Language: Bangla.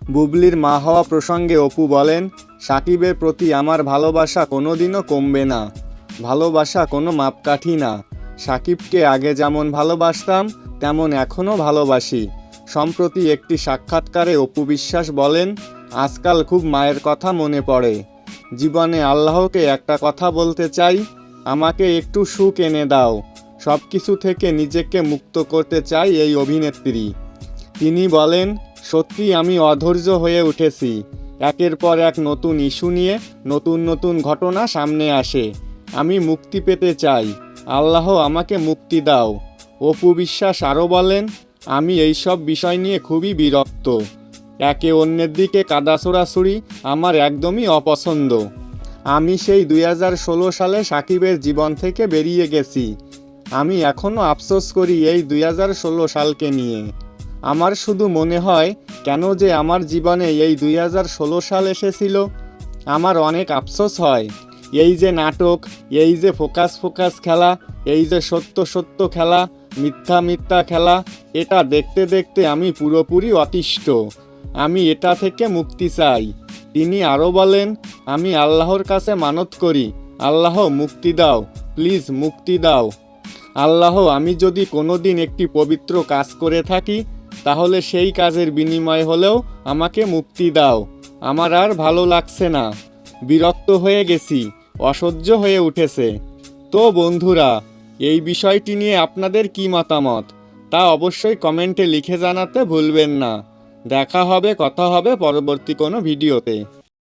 বুবলির মা হওয়া প্রসঙ্গে অপু বলেন, সাকিবের প্রতি আমার ভালোবাসা কোনোদিনও কমবে না। ভালোবাসা কোনো মাপকাঠি না। সাকিবকে আগে যেমন ভালোবাসতাম তেমন এখনও ভালোবাসি। সম্প্রতি একটি সাক্ষাৎকারে অপু বিশ্বাস বলেন, আজকাল খুব মায়ের কথা মনে পড়ে। জীবনে আল্লাহকে একটা কথা বলতে চাই, আমাকে একটু সুখ এনে দাও। সব কিছু থেকে নিজেকে মুক্ত করতে চাই এই অভিনেত্রী। তিনি বলেন, সত্যি আমি অধৈর্য হয়ে উঠেছি। একের পর এক নতুন ইস্যু নিয়ে নতুন নতুন ঘটনা সামনে আসে। আমি মুক্তি পেতে চাই। আল্লাহ আমাকে মুক্তি দাও। অপু বিশ্বাস আরও বলেন, আমি এইসব বিষয় নিয়ে খুবই বিরক্ত। একে অন্যের দিকে কাদা ছোড়াছুড়ি আমার একদমই অপছন্দ। আমি সেই 2016 সালে সাকিবের জীবন থেকে বেরিয়ে গেছি। আমি এখনও আফসোস করি এই 2016 সালকে নিয়ে। আমার শুধু মনে হয় কেন যে আমার জীবনে এই 2016 সাল এসেছিল। আমার অনেক আফসোস হয়। এই যে নাটক, এই যে ফোকাস ফোকাস খেলা, এই যে সত্য সত্য খেলা, মিথ্যা মিথ্যা খেলা, এটা দেখতে দেখতে আমি পুরোপুরি অতিষ্ঠ। আমি এটা থেকে মুক্তি চাই। তিনি আরও বলেন, আমি আল্লাহর কাছে মানত করি, আল্লাহ মুক্তি দাও, প্লিজ মুক্তি দাও। আল্লাহ, আমি যদি কোনো দিন একটি পবিত্র কাজ করে থাকি তাহলে সেই কাজের বিনিময় হলেও আমাকে মুক্তি দাও। আমার আর ভালো লাগছে না, বিরক্ত হয়ে গেছি, অসহ্য হয়ে উঠেছে। তো বন্ধুরা, এই বিষয়টি নিয়ে আপনাদের কি মতামত তা অবশ্যই কমেন্টে লিখে জানাতে ভুলবেন না। দেখা হবে, কথা হবে পরবর্তী কোনো ভিডিওতে।